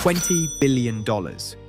$20 billion.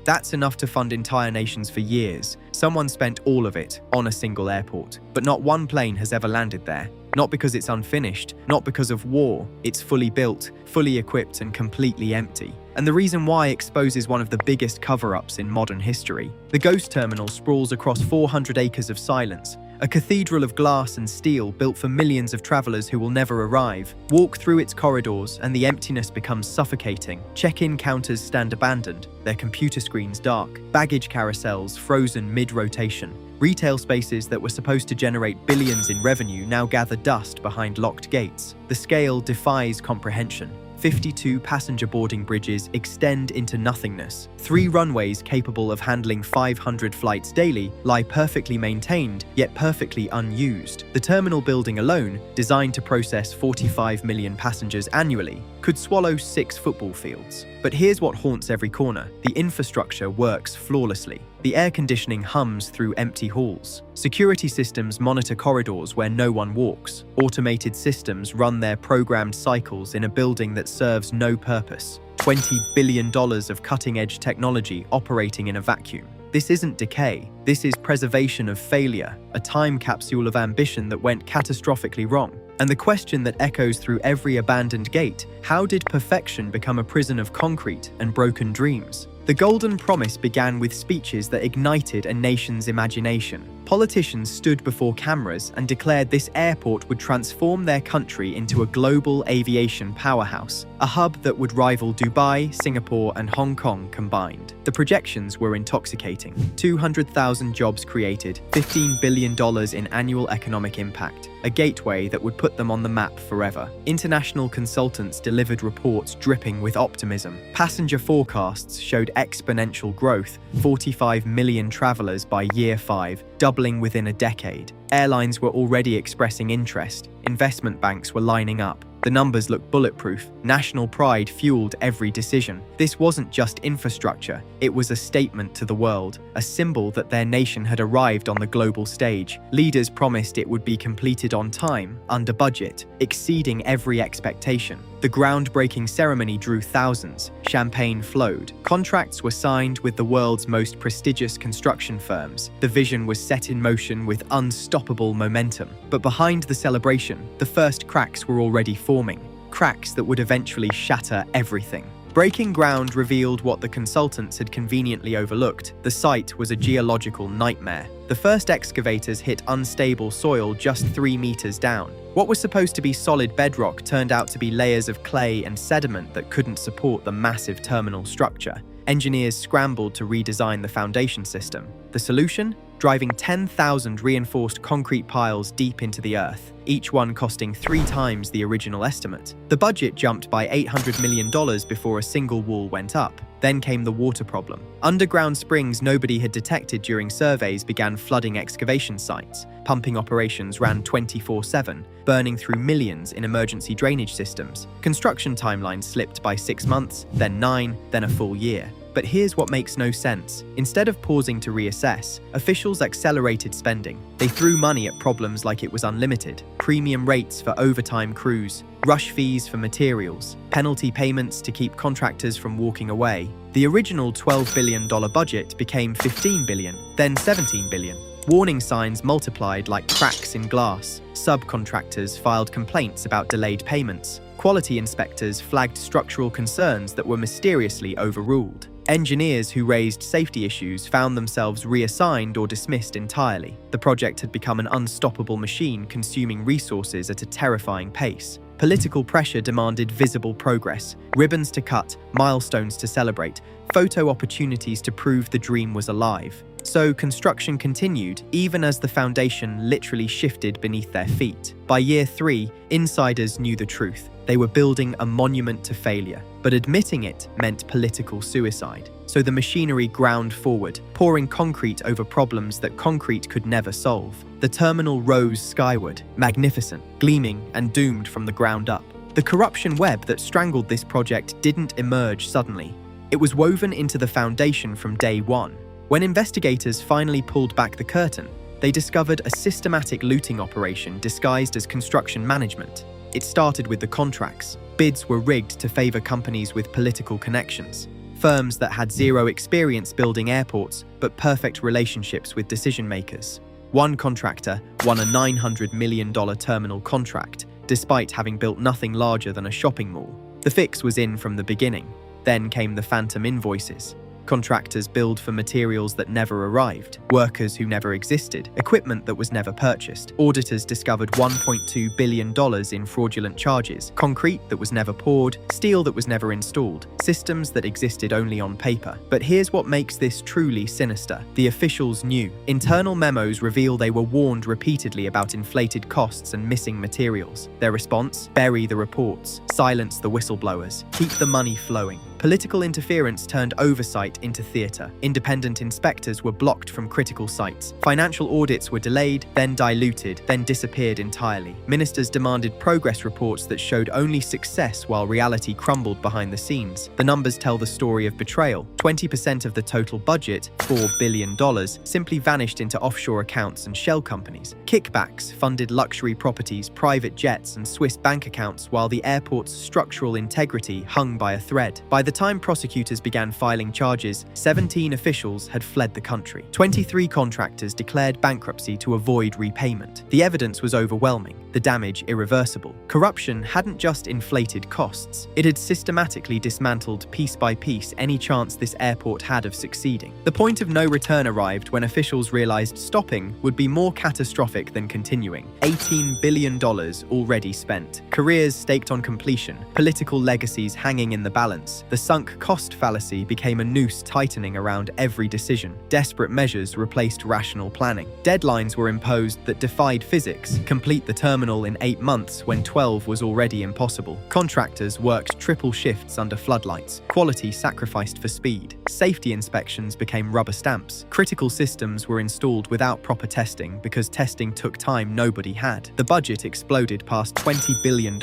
That's enough to fund entire nations for years. Someone spent all of it on a single airport. But not one plane has ever landed there. Not because it's unfinished, not because of war. It's fully built, fully equipped, and completely empty. And the reason why exposes one of the biggest cover-ups in modern history. The ghost terminal sprawls across 400 acres of silence, a cathedral of glass and steel built for millions of travelers who will never arrive. Walk through its corridors and the emptiness becomes suffocating. Check-in counters stand abandoned, their computer screens dark. Baggage carousels frozen mid-rotation. Retail spaces that were supposed to generate billions in revenue now gather dust behind locked gates. The scale defies comprehension. 52 passenger boarding bridges extend into nothingness. 3 runways capable of handling 500 flights daily lie perfectly maintained, yet perfectly unused. The terminal building alone, designed to process 45 million passengers annually, could swallow 6 football fields. But here's what haunts every corner. The infrastructure works flawlessly. The air conditioning hums through empty halls. Security systems monitor corridors where no one walks. Automated systems run their programmed cycles in a building that serves no purpose. $20 billion of cutting-edge technology operating in a vacuum. This isn't decay. This is preservation of failure, a time capsule of ambition that went catastrophically wrong. And the question that echoes through every abandoned gate: how did perfection become a prison of concrete and broken dreams? The Golden Promise began with speeches that ignited a nation's imagination. Politicians stood before cameras and declared this airport would transform their country into a global aviation powerhouse, a hub that would rival Dubai, Singapore, and Hong Kong combined. The projections were intoxicating. 200,000 jobs created, $15 billion in annual economic impact, a gateway that would put them on the map forever. International consultants delivered reports dripping with optimism. Passenger forecasts showed exponential growth, 45 million travelers by year 5, doubling within a decade. Airlines were already expressing interest. Investment banks were lining up. The numbers looked bulletproof. National pride fueled every decision. This wasn't just infrastructure, it was a statement to the world, a symbol that their nation had arrived on the global stage. Leaders promised it would be completed on time, under budget, exceeding every expectation. The groundbreaking ceremony drew thousands. Champagne flowed. Contracts were signed with the world's most prestigious construction firms. The vision was set in motion with unstoppable momentum. But behind the celebration, the first cracks were already forming. Cracks that would eventually shatter everything. Breaking ground revealed what the consultants had conveniently overlooked. The site was a geological nightmare. The first excavators hit unstable soil just 3 meters down. What was supposed to be solid bedrock turned out to be layers of clay and sediment that couldn't support the massive terminal structure. Engineers scrambled to redesign the foundation system. The solution? Driving 10,000 reinforced concrete piles deep into the earth, each one costing 3 times the original estimate. The budget jumped by $800 million before a single wall went up. Then came the water problem. Underground springs nobody had detected during surveys began flooding excavation sites. Pumping operations ran 24/7, burning through millions in emergency drainage systems. Construction timelines slipped by 6 months, then 9, then a full year. But here's what makes no sense. Instead of pausing to reassess, officials accelerated spending. They threw money at problems like it was unlimited. Premium rates for overtime crews, rush fees for materials, penalty payments to keep contractors from walking away. The original $12 billion budget became $15 billion, then $17 billion. Warning signs multiplied like cracks in glass. Subcontractors filed complaints about delayed payments. Quality inspectors flagged structural concerns that were mysteriously overruled. Engineers who raised safety issues found themselves reassigned or dismissed entirely. The project had become an unstoppable machine consuming resources at a terrifying pace. Political pressure demanded visible progress, ribbons to cut, milestones to celebrate, photo opportunities to prove the dream was alive. So construction continued, even as the foundation literally shifted beneath their feet. By year 3, insiders knew the truth. They were building a monument to failure, but admitting it meant political suicide. So the machinery ground forward, pouring concrete over problems that concrete could never solve. The terminal rose skyward, magnificent, gleaming, and doomed from the ground up. The corruption web that strangled this project didn't emerge suddenly. It was woven into the foundation from day one. When investigators finally pulled back the curtain, they discovered a systematic looting operation disguised as construction management. It started with the contracts. Bids were rigged to favor companies with political connections. firms that had zero experience building airports but perfect relationships with decision-makers. One contractor won a $900 million terminal contract, despite having built nothing larger than a shopping mall. The fix was in from the beginning. Then came the phantom invoices. Contractors billed for materials that never arrived, workers who never existed, equipment that was never purchased. Auditors discovered $1.2 billion in fraudulent charges, concrete that was never poured, steel that was never installed, systems that existed only on paper. But here's what makes this truly sinister. The officials knew. Internal memos reveal they were warned repeatedly about inflated costs and missing materials. Their response? Bury the reports, silence the whistleblowers, keep the money flowing. Political interference turned oversight into theatre. Independent inspectors were blocked from critical sites. Financial audits were delayed, then diluted, then disappeared entirely. Ministers demanded progress reports that showed only success while reality crumbled behind the scenes. The numbers tell the story of betrayal. 20% of the total budget, $4 billion, simply vanished into offshore accounts and shell companies. Kickbacks funded luxury properties, private jets, and Swiss bank accounts, while the airport's structural integrity hung by a thread. By the time prosecutors began filing charges, 17 officials had fled the country. 23 contractors declared bankruptcy to avoid repayment. The evidence was overwhelming, the damage irreversible. Corruption hadn't just inflated costs, it had systematically dismantled piece by piece any chance this airport had of succeeding. The point of no return arrived when officials realized stopping would be more catastrophic than continuing. $18 billion already spent, careers staked on completion, political legacies hanging in the balance. The sunk cost fallacy became a noose tightening around every decision. Desperate measures replaced rational planning. Deadlines were imposed that defied physics. Complete the terminal in 8 months when 12 was already impossible. Contractors worked triple shifts under floodlights. Quality sacrificed for speed. Safety inspections became rubber stamps. Critical systems were installed without proper testing because testing took time nobody had. The budget exploded past $20 billion.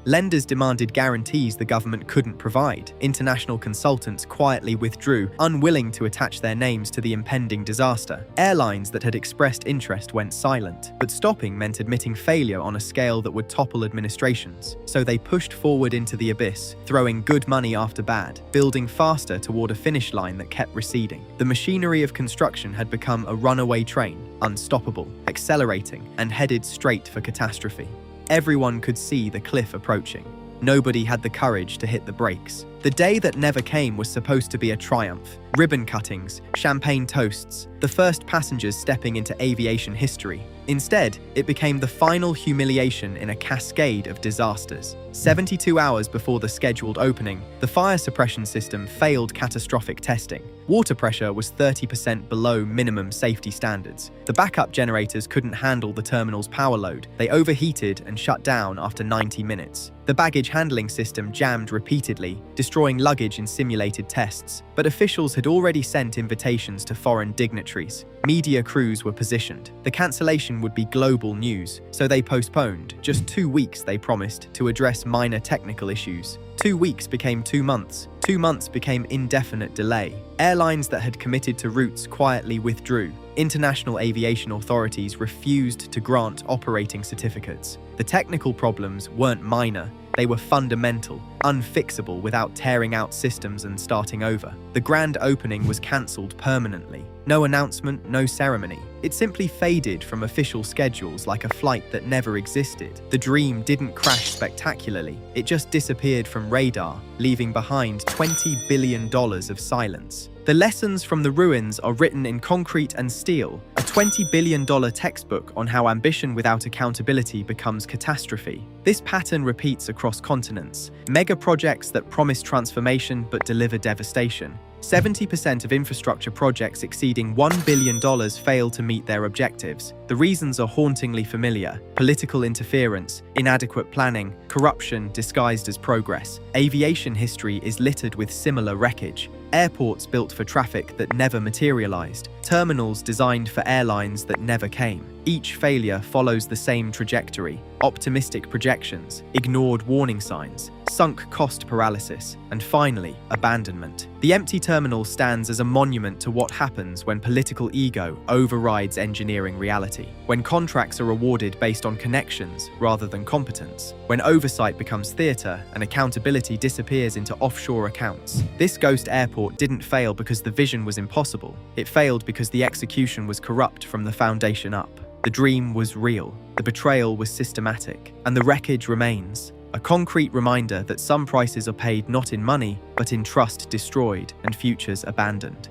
Lenders demanded guarantees the government couldn't provide. International consultants quietly withdrew, unwilling to attach their names to the impending disaster. Airlines that had expressed interest went silent, but stopping meant admitting failure on a scale that would topple administrations. So they pushed forward into the abyss, throwing good money after bad, building faster toward a finish line that kept receding. The machinery of construction had become a runaway train, unstoppable, accelerating, and headed straight for catastrophe. Everyone could see the cliff approaching. Nobody had the courage to hit the brakes. The day that never came was supposed to be a triumph. Ribbon cuttings, champagne toasts, the first passengers stepping into aviation history. Instead, it became the final humiliation in a cascade of disasters. 72 hours before the scheduled opening, the fire suppression system failed catastrophic testing. Water pressure was 30% below minimum safety standards. The backup generators couldn't handle the terminal's power load. They overheated and shut down after 90 minutes. The baggage handling system jammed repeatedly, destroying luggage in simulated tests. But officials had already sent invitations to foreign dignitaries. Media crews were positioned. The cancellation would be global news, so they postponed. Just 2 weeks, they promised, to address minor technical issues. 2 weeks became 2 months. 2 months became indefinite delay. Airlines that had committed to routes quietly withdrew. International aviation authorities refused to grant operating certificates. The technical problems weren't minor. They were fundamental, unfixable without tearing out systems and starting over. The grand opening was cancelled permanently. No announcement, no ceremony. It simply faded from official schedules like a flight that never existed. The dream didn't crash spectacularly. It just disappeared from radar, leaving behind $20 billion of silence. The lessons from the ruins are written in concrete and steel, a $20 billion textbook on how ambition without accountability becomes catastrophe. This pattern repeats across continents. Mega projects that promise transformation but deliver devastation. 70% of infrastructure projects exceeding $1 billion fail to meet their objectives. The reasons are hauntingly familiar: political interference, inadequate planning, corruption disguised as progress. Aviation history is littered with similar wreckage. Airports built for traffic that never materialized. Terminals designed for airlines that never came. Each failure follows the same trajectory: optimistic projections, ignored warning signs, sunk cost paralysis, and finally, abandonment. The empty terminal stands as a monument to what happens when political ego overrides engineering reality, when contracts are awarded based on connections rather than competence, when oversight becomes theatre and accountability disappears into offshore accounts. This ghost airport didn't fail because the vision was impossible. It failed because the execution was corrupt from the foundation up. The dream was real, the betrayal was systematic, and the wreckage remains. A concrete reminder that some prices are paid not in money, but in trust destroyed and futures abandoned.